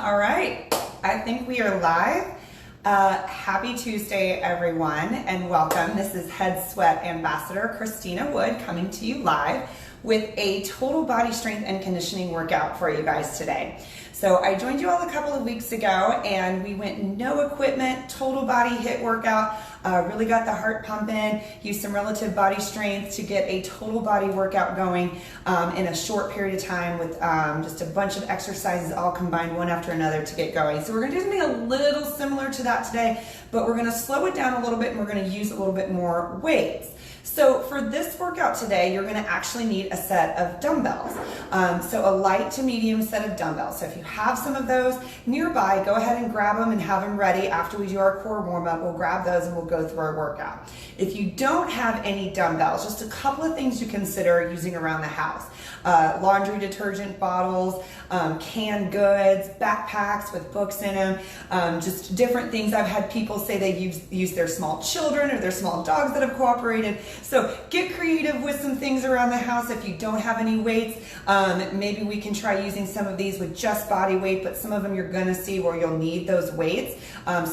All right, I think we are live. Happy Tuesday, everyone, and welcome. This is Headsweats Ambassador Christina Wood coming to you live with a total body strength and conditioning workout for you guys today. So I joined you all a couple of weeks ago and we went no equipment, total body HIIT workout, really got the heart pumping, used some relative body strength to get a total body workout going in a short period of time with just a bunch of exercises all combined one after another to get going. So we're gonna do something a little similar to that today, but we're gonna slow it down a little bit and we're gonna use a little bit more weights. So for this workout today, you're gonna actually need a set of dumbbells. So a light to medium set of dumbbells. So if you have some of those nearby, go ahead and grab them and have them ready after we do our core warm up. We'll grab those and we'll go through our workout. If you don't have any dumbbells, just a couple of things to consider using around the house. Laundry detergent bottles, canned goods, backpacks with books in them, just different things. I've had people say they use their small children or their small dogs that have cooperated. So get creative with some things around the house. If you don't have any weights, maybe we can try using some of these with just body weight, but some of them you're gonna see where you'll need those weights.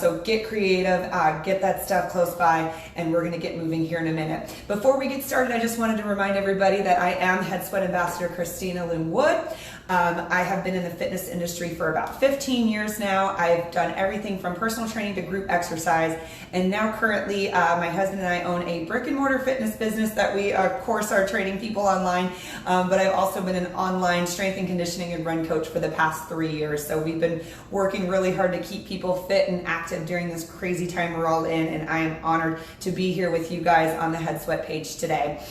So get creative, get that stuff close by, and we're gonna get moving here in a minute. Before we get started, I just wanted to remind everybody that I am Headsweats Ambassador Christina Wood. I have been in the fitness industry for about 15 years now. I've done everything from personal training to group exercise, and now currently my husband and I own a brick and mortar fitness business that we of course are training people online, but I've also been an online strength and conditioning and run coach for the past 3 years. So we've been working really hard to keep people fit and active during this crazy time we're all in, and I am honored to be here with you guys on the Headsweats page today.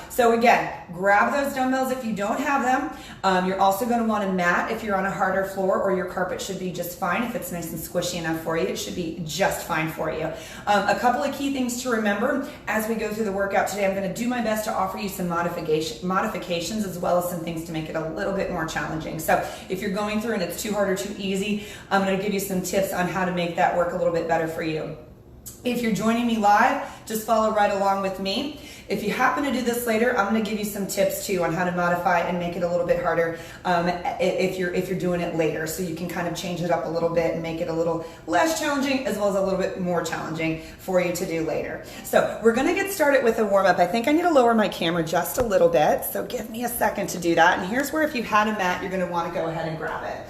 So again, grab those dumbbells if you don't have them. You're also going to want a mat if you're on a harder floor, or your carpet should be just fine. If it's nice and squishy enough for you, it should be just fine for you. A couple of key things to remember as we go through the workout today. I'm going to do my best to offer you some modifications as well as some things to make it a little bit more challenging. So if you're going through and it's too hard or too easy, I'm going to give you some tips on how to make that work a little bit better for you. If you're joining me live, just follow right along with me. If you happen to do this later, I'm going to give you some tips too on how to modify and make it a little bit harder if you're doing it later, so you can kind of change it up a little bit and make it a little less challenging as well as a little bit more challenging for you to do later. So we're going to get started with a warm up. I think I need to lower my camera just a little bit, so give me a second to do that. And here's where if you had a mat, you're going to want to go ahead and grab it.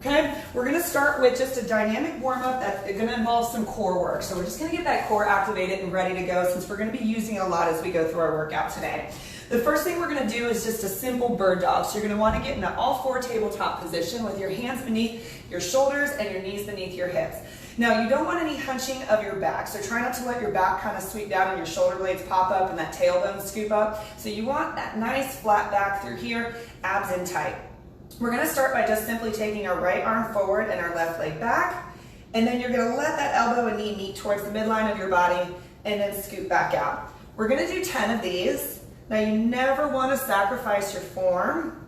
Okay, we're going to start with just a dynamic warm-up that's going to involve some core work. So we're just going to get that core activated and ready to go, since we're going to be using it a lot as we go through our workout today. The first thing we're going to do is just a simple bird dog. So you're going to want to get in an all-four tabletop position with your hands beneath your shoulders and your knees beneath your hips. Now, you don't want any hunching of your back, so try not to let your back kind of sweep down and your shoulder blades pop up and that tailbone scoop up. So you want that nice flat back through here, abs in tight. We're going to start by just simply taking our right arm forward and our left leg back, and then you're going to let that elbow and knee meet towards the midline of your body and then scoot back out. We're going to do 10 of these. Now, you never want to sacrifice your form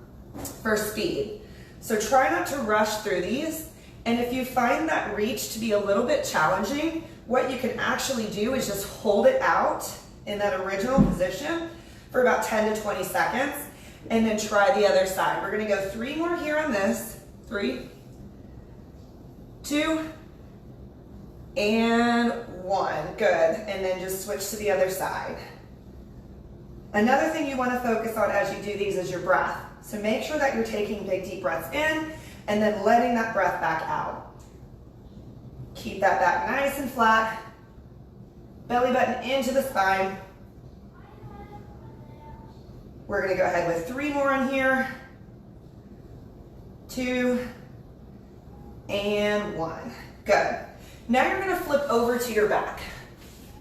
for speed, so try not to rush through these. And if you find that reach to be a little bit challenging, what you can actually do is just hold it out in that original position for about 10 to 20 seconds. And then try the other side. We're going to go 3 more here on this. 3, 2, and 1. Good. And then just switch to the other side. Another thing you want to focus on as you do these is your breath. So make sure that you're taking big deep breaths in and then letting that breath back out. Keep that back nice and flat. Belly button into the spine. We're going to go ahead with 3 more in here, 2, and 1. Good. Now you're going to flip over to your back,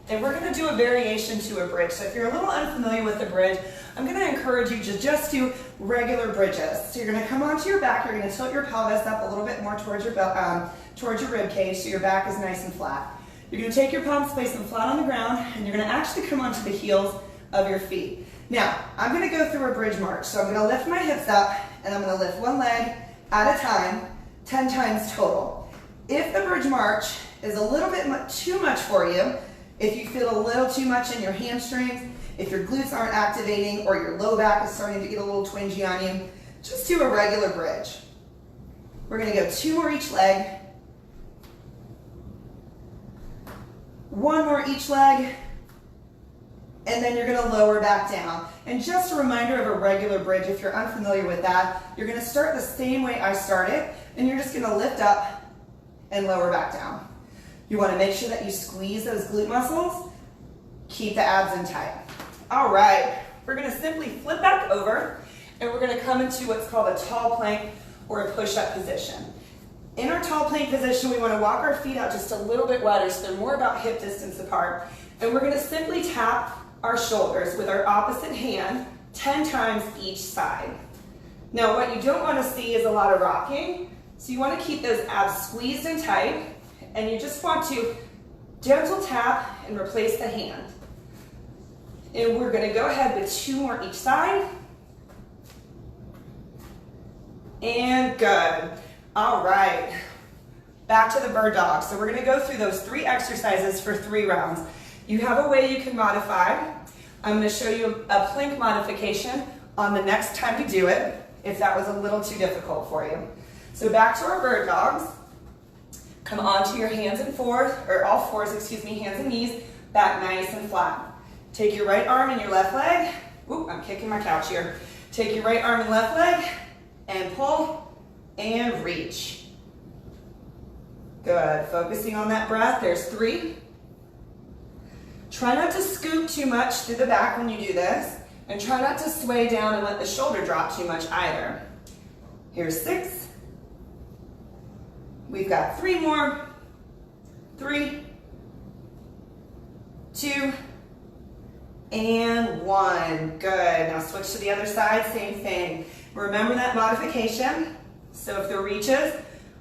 and we're going to do a variation to a bridge. So if you're a little unfamiliar with the bridge, I'm going to encourage you to just do regular bridges. So you're going to come onto your back. You're going to tilt your pelvis up a little bit more towards your rib cage, so your back is nice and flat. You're going to take your palms, place them flat on the ground, and you're going to actually come onto the heels of your feet. Now, I'm going to go through a bridge march. So I'm going to lift my hips up, and I'm going to lift one leg at a time, 10 times total. If the bridge march is a little bit too much for you, if you feel a little too much in your hamstrings, if your glutes aren't activating or your low back is starting to get a little twingy on you, just do a regular bridge. We're gonna go 2 more each leg. 1 more each leg. And then you're gonna lower back down. And just a reminder of a regular bridge, if you're unfamiliar with that, you're gonna start the same way I started, and you're just gonna lift up and lower back down. You wanna make sure that you squeeze those glute muscles, keep the abs in tight. All right, we're gonna simply flip back over, and we're gonna come into what's called a tall plank or a push-up position. In our tall plank position, we wanna walk our feet out just a little bit wider so they're more about hip distance apart. And we're gonna simply tap our shoulders with our opposite hand 10 times each side. Now, what you don't wanna see is a lot of rocking. So you wanna keep those abs squeezed and tight, and you just want to gentle tap and replace the hand. And we're gonna go ahead with 2 more each side. And good. All right, back to the bird dog. So we're gonna go through those 3 exercises for 3 rounds. You have a way you can modify. I'm gonna show you a plank modification on the next time you do it, if that was a little too difficult for you. So back to our bird dogs. Come onto your hands and fours, or all fours, excuse me, hands and knees, back nice and flat. Take your right arm and your left leg. Oop, I'm kicking my couch here. Take your right arm and left leg and pull and reach. Good, focusing on that breath. There's 3. Try not to scoop too much through the back when you do this, and try not to sway down and let the shoulder drop too much either. Here's 6. We've got 3 more. 3, 2, and 1. Good. Now switch to the other side, same thing. Remember that modification. So if the reaches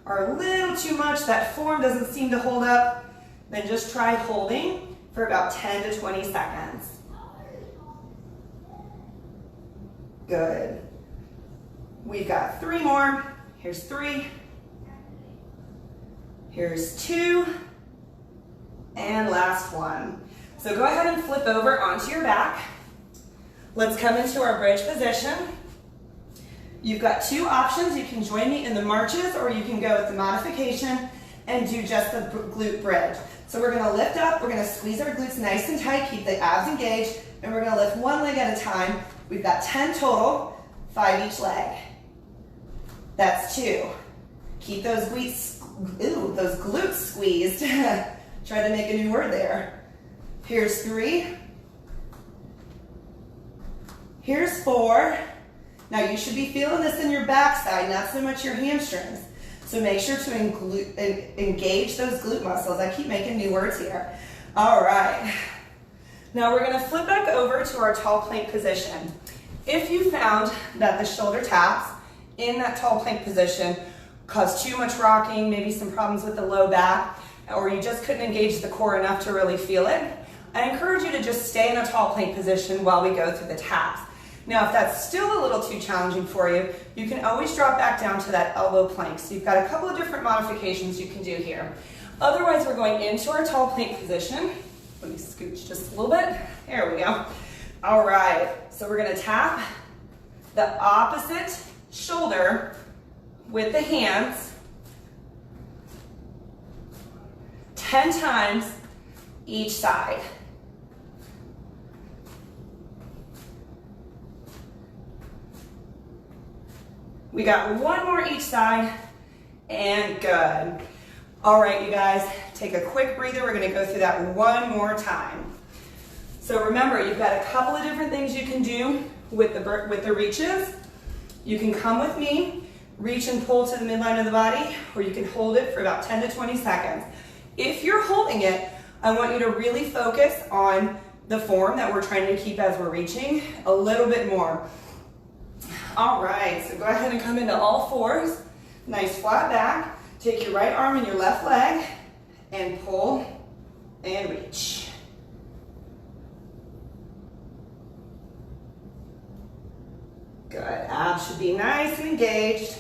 are a little too much, that form doesn't seem to hold up, then just try holding for about 10 to 20 seconds. Good. We've got 3 more. Here's 3. Here's 2. And last one. So go ahead and flip over onto your back. Let's come into our bridge position. You've got 2 options. You can join me in the marches, or you can go with the modification and do just the glute bridge. So we're gonna lift up, we're gonna squeeze our glutes nice and tight, keep the abs engaged, and we're gonna lift 1 leg at a time. We've got 10 total, 5 each leg. That's 2. Keep those glutes squeezed. Try to make a new word there. Here's 3. Here's 4. Now you should be feeling this in your backside, not so much your hamstrings. So make sure to engage those glute muscles. I keep making new words here. All right. Now we're gonna flip back over to our tall plank position. If you found that the shoulder taps in that tall plank position caused too much rocking, maybe some problems with the low back, or you just couldn't engage the core enough to really feel it, I encourage you to just stay in a tall plank position while we go through the taps. Now, if that's still a little too challenging for you, you can always drop back down to that elbow plank. So you've got a couple of different modifications you can do here. Otherwise, we're going into our tall plank position. Let me scooch just a little bit. There we go. All right, so we're gonna tap the opposite shoulder with the hands 10 times each side. We got 1 more each side, and good. All right, you guys, take a quick breather. We're gonna go through that 1 more time. So remember, you've got a couple of different things you can do with the reaches. You can come with me, reach and pull to the midline of the body, or you can hold it for about 10 to 20 seconds. If you're holding it, I want you to really focus on the form that we're trying to keep as we're reaching a little bit more. All right, so go ahead and come into all fours. Nice flat back. Take your right arm and your left leg and pull and reach. Good, abs should be nice and engaged.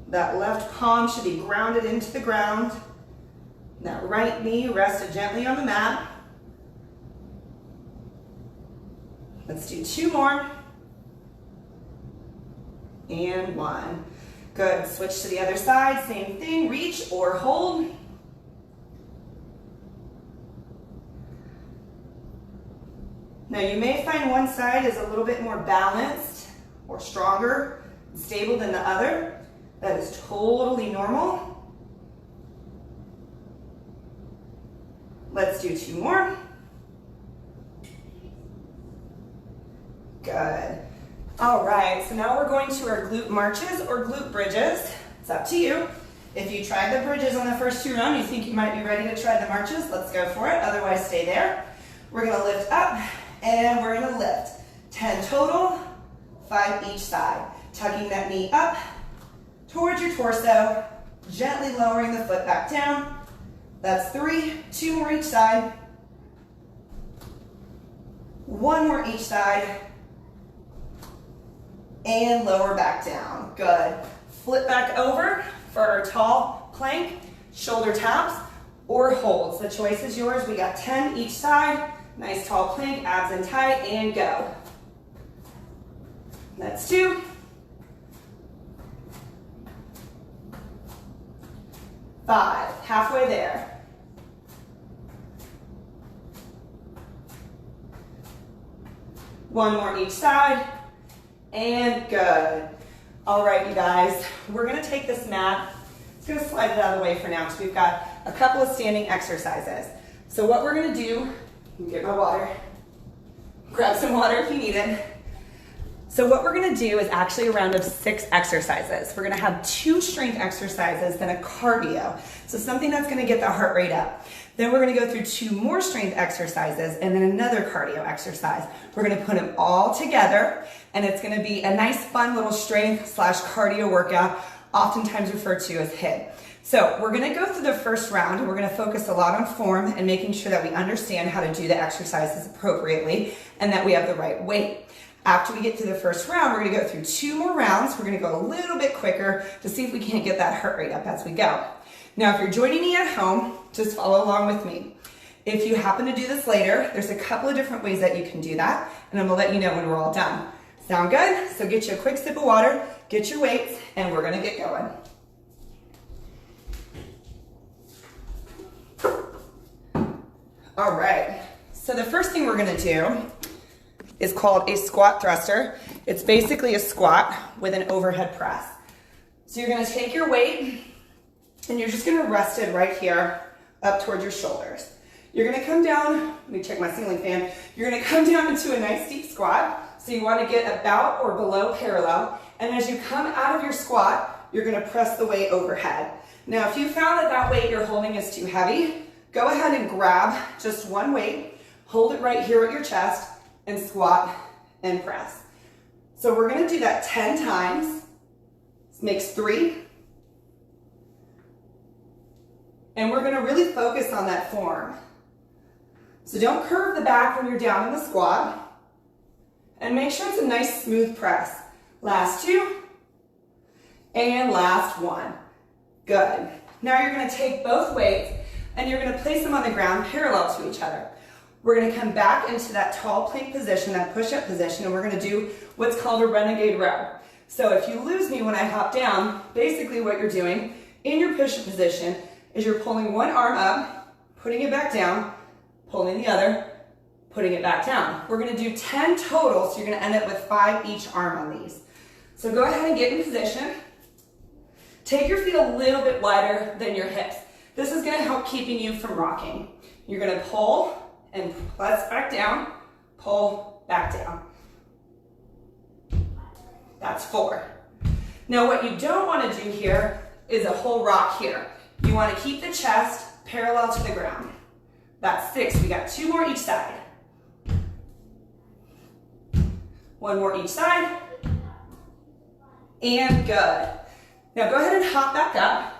That left palm should be grounded into the ground. That right knee rested gently on the mat. Let's do 2 more. And 1. Good, switch to the other side, same thing, reach or hold. Now you may find one side is a little bit more balanced or stronger, stable than the other. That is totally normal. Let's do 2 more. Good. All right, so now we're going to our glute marches or glute bridges. It's up to you. If you tried the bridges on the first 2 rounds, you think you might be ready to try the marches, let's go for it. Otherwise, stay there. We're gonna lift up and we're gonna lift. 10 total, 5 each side. Tucking that knee up towards your torso, gently lowering the foot back down. That's 3, 2 more each side. 1 more each side. And lower back down. Good. Flip back over for our tall plank, shoulder taps, or holds. The choice is yours. We got 10 each side. Nice tall plank, abs in tight, and go. That's 2. 5, halfway there. 1 more each side, and good. All right, you guys, we're gonna take this mat, it's gonna slide it out of the way for now because we've got a couple of standing exercises. So what we're gonna do, you can get my water, grab some water if you need it. So what we're gonna do is actually a round of 6 exercises. We're gonna have 2 strength exercises, then a cardio. So something that's gonna get the heart rate up. Then we're gonna go through 2 more strength exercises and then another cardio exercise. We're gonna put them all together and it's gonna be a nice fun little strength / cardio workout, oftentimes referred to as HIIT. So we're gonna go through the first round and we're gonna focus a lot on form and making sure that we understand how to do the exercises appropriately and that we have the right weight. After we get through the first round, we're gonna go through 2 more rounds. We're gonna go a little bit quicker to see if we can't get that heart rate up as we go. Now, if you're joining me at home, just follow along with me. If you happen to do this later, there's a couple of different ways that you can do that, and I'm gonna let you know when we're all done. Sound good? So get you a quick sip of water, get your weights, and we're gonna get going. All right, so the first thing we're gonna do is called a squat thruster. It's basically a squat with an overhead press. So you're gonna take your weight and you're just gonna rest it right here up towards your shoulders. You're gonna come down, let me check my ceiling fan. You're gonna come down into a nice deep squat. So you wanna get about or below parallel. And as you come out of your squat, you're gonna press the weight overhead. Now, if you found that that weight you're holding is too heavy, go ahead and grab just one weight, hold it right here at your chest, and squat and press. So we're gonna do that 10 times. This makes 3. And we're gonna really focus on that form. So don't curve the back when you're down in the squat. And make sure it's a nice smooth press. Last 2. And last 1. Good. Now you're gonna take both weights and you're gonna place them on the ground parallel to each other. We're gonna come back into that tall plank position, that push-up position, and we're gonna do what's called a Renegade Row. So if you lose me when I hop down, basically what you're doing in your push-up position is you're pulling one arm up, putting it back down, pulling the other, putting it back down. We're gonna do 10 total, so you're gonna end up with 5 each arm on these. So go ahead and get in position. Take your feet a little bit wider than your hips. This is gonna help keeping you from rocking. You're gonna pull and press back down, pull back down. That's 4. Now what you don't wanna do here is a whole rock here. You wanna keep the chest parallel to the ground. That's 6, we got 2 more each side. 1 more each side, and good. Now go ahead and hop back up.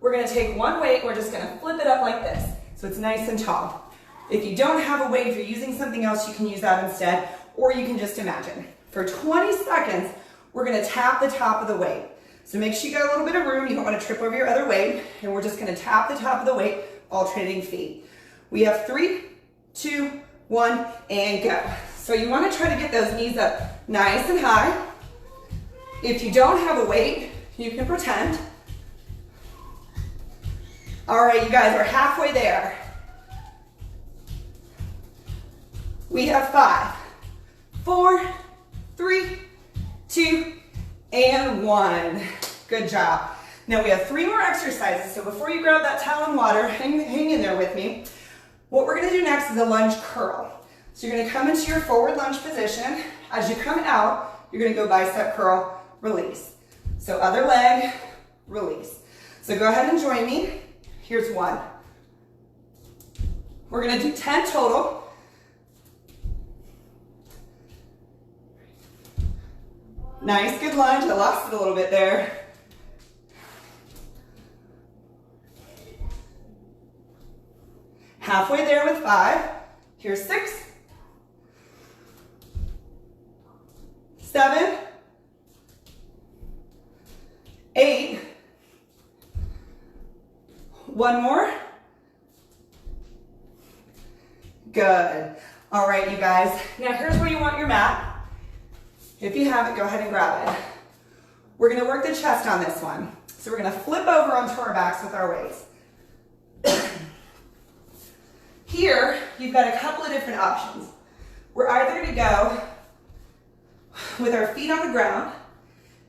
We're gonna take one weight, we're just gonna flip it up like this, so it's nice and tall. If you don't have a weight, if you're using something else, you can use that instead, or you can just imagine. For 20 seconds, we're gonna tap the top of the weight. So make sure you got a little bit of room, you don't wanna trip over your other weight, and we're just gonna tap the top of the weight, alternating feet. We have 3, 2, 1, and go. So you wanna try to get those knees up nice and high. If you don't have a weight, You can pretend. All right, you guys are halfway there. We have 5, 4, 3, 2, and 1. Good job. Now we have 3 more exercises, so before you grab that towel and water, hang in there with me. What we're gonna do next is a lunge curl. So you're gonna come into your forward lunge position. As you come out, you're gonna go bicep curl, release. So other leg, release. So go ahead and join me. Here's 1. We're gonna do 10 total. Nice, good lunge. I lost it a little bit there. Halfway there with 5. Here's 6, 7, 8. 1 more. Good. All right, you guys. Now here's where you want your mat. If you have it, go ahead and grab it. We're gonna work the chest on this one. So we're gonna flip over onto our backs with our weights. Here, you've got a couple of different options. We're either gonna go with our feet on the ground,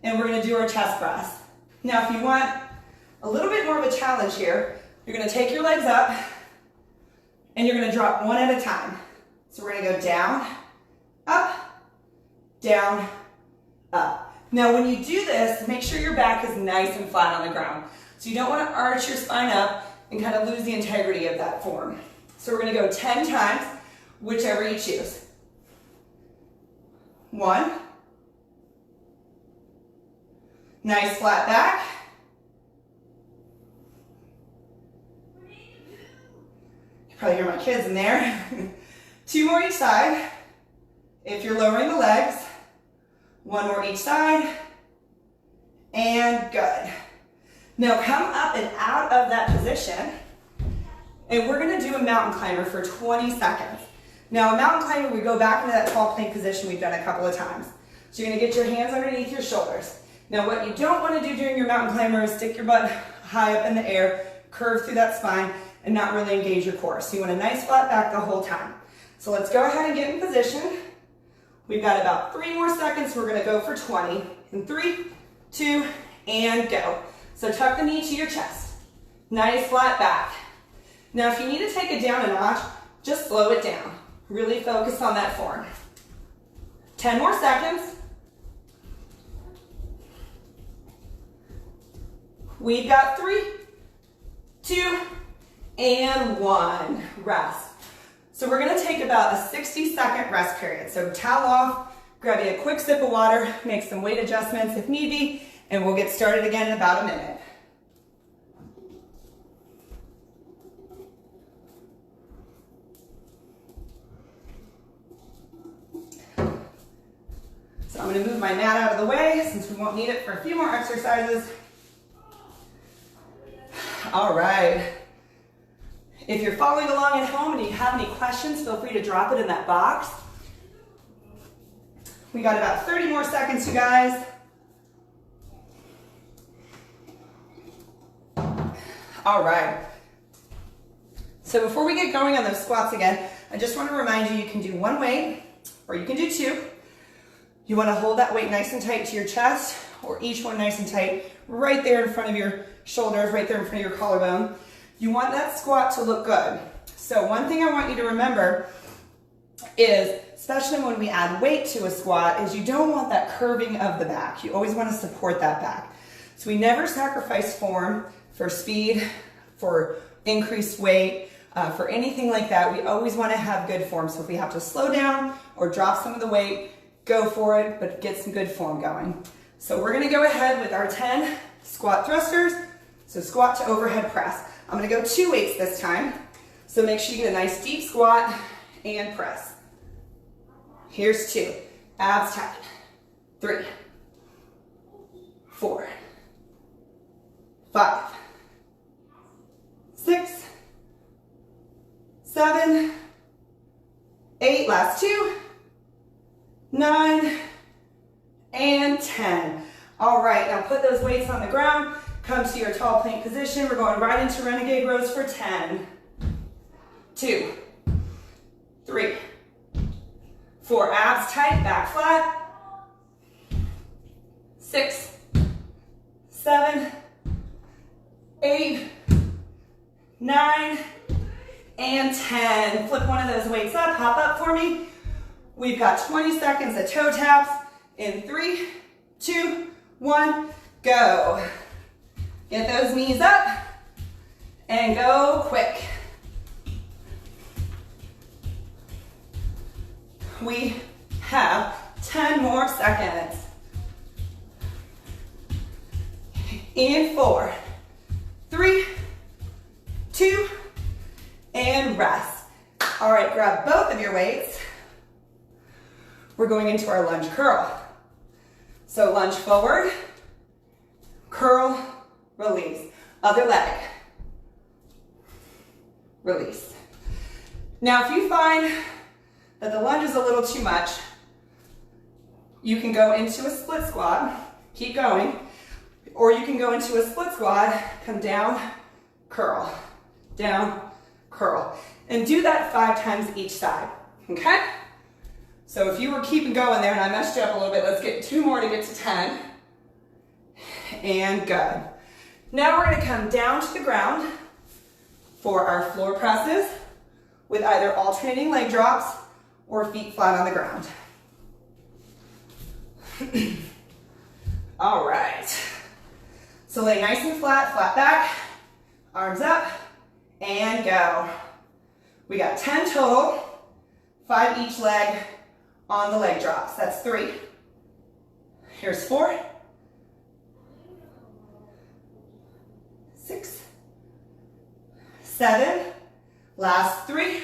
and we're gonna do our chest press. Now, if you want a little bit more of a challenge here, you're gonna take your legs up, and you're gonna drop one at a time. So we're gonna go down, up, down, up. Now when you do this, make sure your back is nice and flat on the ground. So you don't want to arch your spine up and kind of lose the integrity of that form. So we're going to go 10 times, whichever you choose. 1. Nice flat back. 'You probably hear my kids in there. 2 more each side. If you're lowering the legs, 1 more each side, and good. Now come up and out of that position, and we're gonna do a mountain climber for 20 seconds. Now a mountain climber, we go back into that tall plank position we've done a couple of times. So you're gonna get your hands underneath your shoulders. Now what you don't wanna do during your mountain climber is stick your butt high up in the air, curve through that spine, and not really engage your core. So you want a nice flat back the whole time. So let's go ahead and get in position. We've got about 3 more seconds. We're gonna go for 20. In 3, 2, and go. So tuck the knee to your chest. Nice flat back. Now if you need to take it down a notch, just slow it down. Really focus on that form. 10 more seconds. We've got 3, 2, and 1. Rest. So we're gonna take about a 60-second rest period. So towel off, grab you a quick sip of water, make some weight adjustments if need be, and we'll get started again in about a minute. So I'm gonna move my mat out of the way since we won't need it for a few more exercises. All right. If you're following along at home and you have any questions, feel free to drop it in that box. We got about 30 more seconds, you guys. All right. So before we get going on those squats again, I just want to remind you, you can do 1 weight or you can do 2. You want to hold that weight nice and tight to your chest, or each one nice and tight right there in front of your shoulders, right there in front of your collarbone. You want that squat to look good. So one thing I want you to remember is, especially when we add weight to a squat, is you don't want that curving of the back. You always want to support that back. So we never sacrifice form for speed, for increased weight, for anything like that. We always want to have good form. So if we have to slow down or drop some of the weight, go for it, but get some good form going. So we're going to go ahead with our 10 squat thrusters. So squat to overhead press. I'm gonna go 2 weights this time. So make sure you get a nice deep squat and press. Here's 2. Abs tight. 3, 4, 5, 6, 7, 8, last 2, 9, and 10. All right, now put those weights on the ground. Come to your tall plank position. We're going right into Renegade Rows for 10, 2, 3, 4. Abs tight, back flat. 6, 7, 8, 9, and 10. Flip one of those weights up, hop up for me. We've got 20 seconds of toe taps in 3, 2, 1, go. Get those knees up and go quick. We have 10 more seconds. In 4, 3, 2, and rest. All right, grab both of your weights. We're going into our lunge curl. So lunge forward, curl, release. Other leg, release. Now, if you find that the lunge is a little too much, you can go into a split squat, keep going, or you can go into a split squat, come down, curl, down, curl. And do that 5 times each side, okay? So if you were keeping going there and I messed you up a little bit, let's get 2 more to get to 10. And good. Now we're gonna come down to the ground for our floor presses with either alternating leg drops or feet flat on the ground. All right. So lay nice and flat, flat back, arms up, and go. We got 10 total, 5 each leg on the leg drops. That's 3. Here's 4, 6, 7, last 3,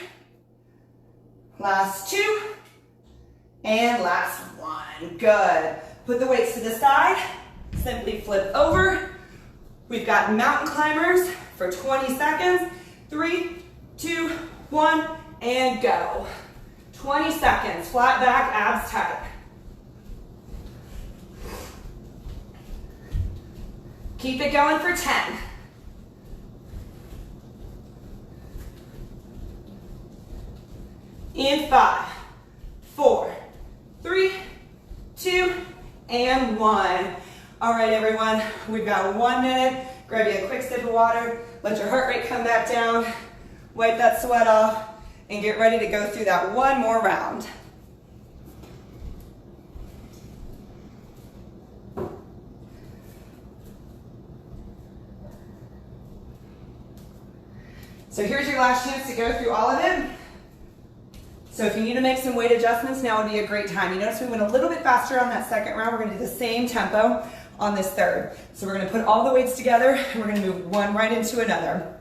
last 2, and last 1. Good. Put the weights to the side, simply flip over. We've got mountain climbers for 20 seconds. 3, 2, 1, and go. 20 seconds, flat back, abs tight. Keep it going for 10. In 5, 4, 3, 2, and 1. All right, everyone, we've got 1 minute. Grab you a quick sip of water, let your heart rate come back down, wipe that sweat off, and get ready to go through that 1 more round. So here's your last chance to go through all of it. So if you need to make some weight adjustments, now would be a great time. You notice we went a little bit faster on that second round. We're gonna do the same tempo on this third. So we're gonna put all the weights together and we're gonna move one right into another.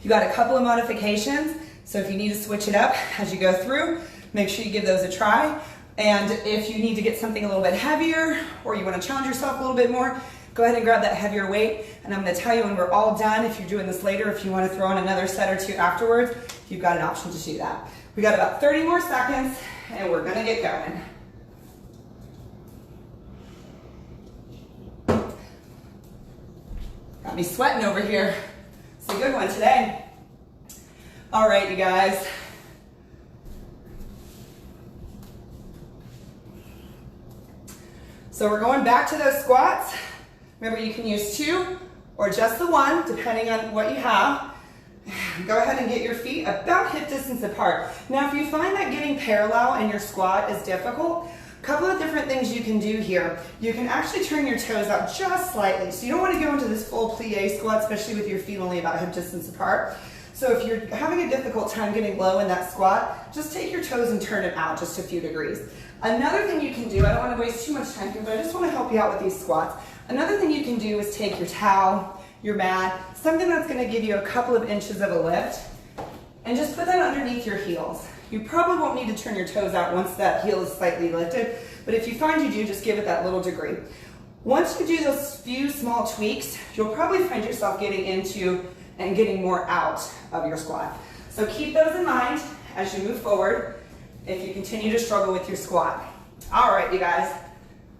You got a couple of modifications. So if you need to switch it up as you go through, make sure you give those a try. And if you need to get something a little bit heavier or you want to challenge yourself a little bit more, go ahead and grab that heavier weight. And I'm going to tell you when we're all done, if you're doing this later, if you want to throw on another set or 2 afterwards, you've got an option to do that. We got about 30 more seconds and we're going to get going. Got me sweating over here. It's a good one today. All right, you guys. So we're going back to those squats. Remember, you can use 2 or just the 1, depending on what you have. Go ahead and get your feet about hip distance apart. Now, if you find that getting parallel in your squat is difficult, a couple of different things you can do here. You can actually turn your toes out just slightly. So you don't want to go into this full plie squat, especially with your feet only about hip distance apart. So if you're having a difficult time getting low in that squat, just take your toes and turn it out just a few degrees. Another thing you can do, I don't want to waste too much time here, but I just want to help you out with these squats. Another thing you can do is take your towel, your mat, something that's going to give you a couple of inches of a lift, and just put that underneath your heels. You probably won't need to turn your toes out once that heel is slightly lifted, but if you find you do, just give it that little degree. Once you do those few small tweaks, you'll probably find yourself getting into and getting more out of your squat. So keep those in mind as you move forward if you continue to struggle with your squat. All right, you guys,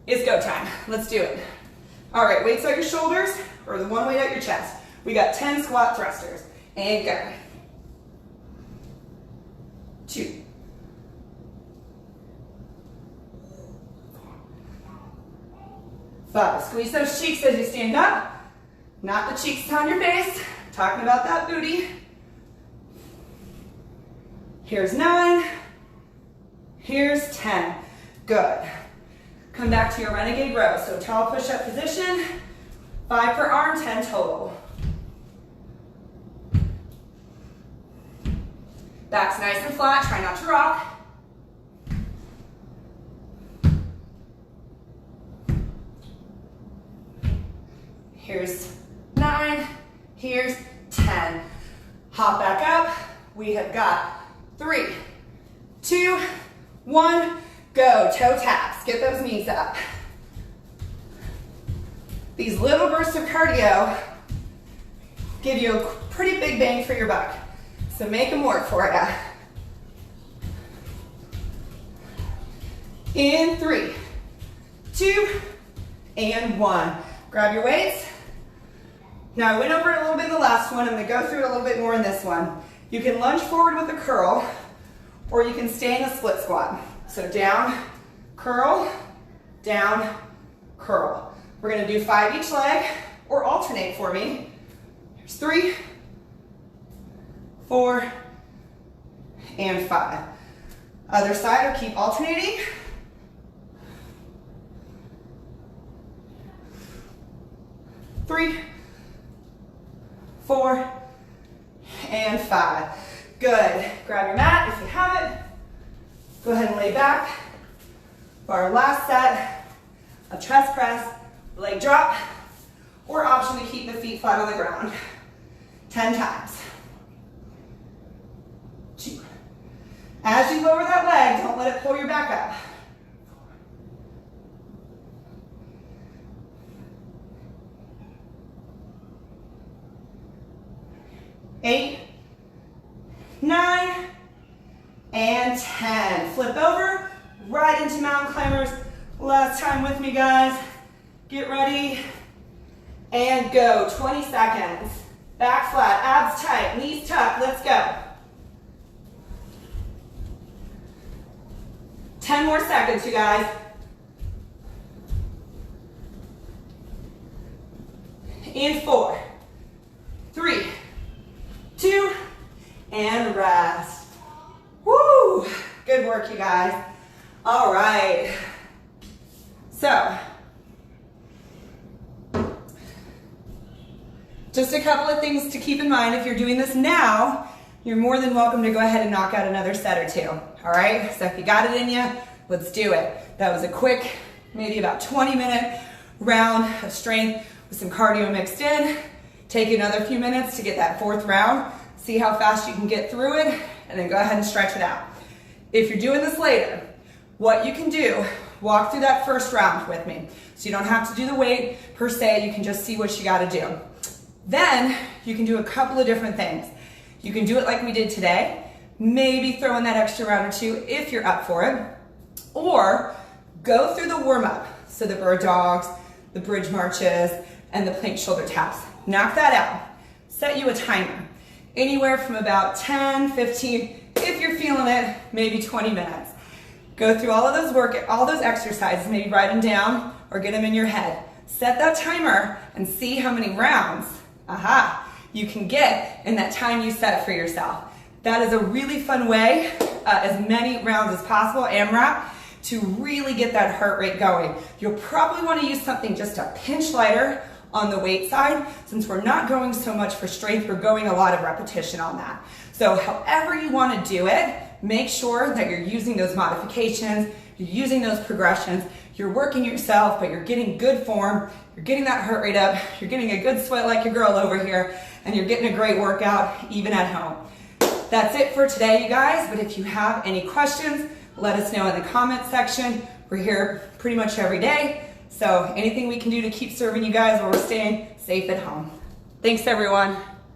It's go time. Let's do it. All right, weights at your shoulders or the one weight at your chest. We got 10 squat thrusters. And go. 2. 5. Squeeze those cheeks as you stand up. Not the cheeks on your face. Talking about that booty. Here's 9. Here's 10. Good. Come back to your Renegade Row. So tall push-up position. 5 per arm, 10 total. Back's nice and flat. Try not to rock. Here's 9. Here's 10. Hop back up. We have got 3, 2, 1, go. Toe taps. Get those knees up. These little bursts of cardio give you a pretty big bang for your buck. So make them work for you. In 3, 2, and 1. Grab your weights. Now I went over it a little bit in the last one. I'm going to go through it a little bit more in this one. You can lunge forward with a curl, or you can stay in a split squat. So down, curl, down, curl. We're going to do 5 each leg, or alternate for me. Here's 3, 4, and 5. Other side, or keep alternating. 3, 4, and 5. Good. Grab your mat if you have it. Go ahead and lay back for our last set of chest press, leg drop, or option to keep the feet flat on the ground. 10 times. 2. As you lower that leg, don't let it pull your back up. 8, 9, and 10. Flip over, right into mountain climbers. Last time with me, guys. Get ready, and go. 20 seconds. Back flat, abs tight, knees tucked. Let's go. 10 more seconds, you guys. In 4, 3, 2, and rest. Woo! Good work, you guys. All right. So, just a couple of things to keep in mind. If you're doing this now, you're more than welcome to go ahead and knock out another set or 2. All right? So if you got it in you, let's do it. That was a quick, maybe about 20-minute round of strength with some cardio mixed in. Take another few minutes to get that 4th round. See how fast you can get through it, and then go ahead and stretch it out. If you're doing this later, what you can do, walk through that first round with me. So you don't have to do the weight per se, you can just see what you gotta do. Then you can do a couple of different things. You can do it like we did today, maybe throw in that extra round or 2 if you're up for it, or go through the warm-up. So the bird dogs, the bridge marches, and the plank shoulder taps. Knock that out. Set you a timer. Anywhere from about 10, 15, if you're feeling it, maybe 20 minutes. Go through all of those exercises, maybe write them down or get them in your head. Set that timer and see how many rounds, you can get in that time you set for yourself. That is a really fun way, as many rounds as possible, AMRAP, to really get that heart rate going. You'll probably want to use something just a pinch lighter on the weight side. Since we're not going so much for strength, we're going a lot of repetition on that. So however you want to do it, make sure that you're using those modifications, you're using those progressions, you're working yourself, but you're getting good form, you're getting that heart rate up, you're getting a good sweat like your girl over here, and you're getting a great workout even at home. That's it for today, you guys, but if you have any questions, let us know in the comment section. We're here pretty much every day, so anything we can do to keep serving you guys while we're staying safe at home. Thanks, everyone.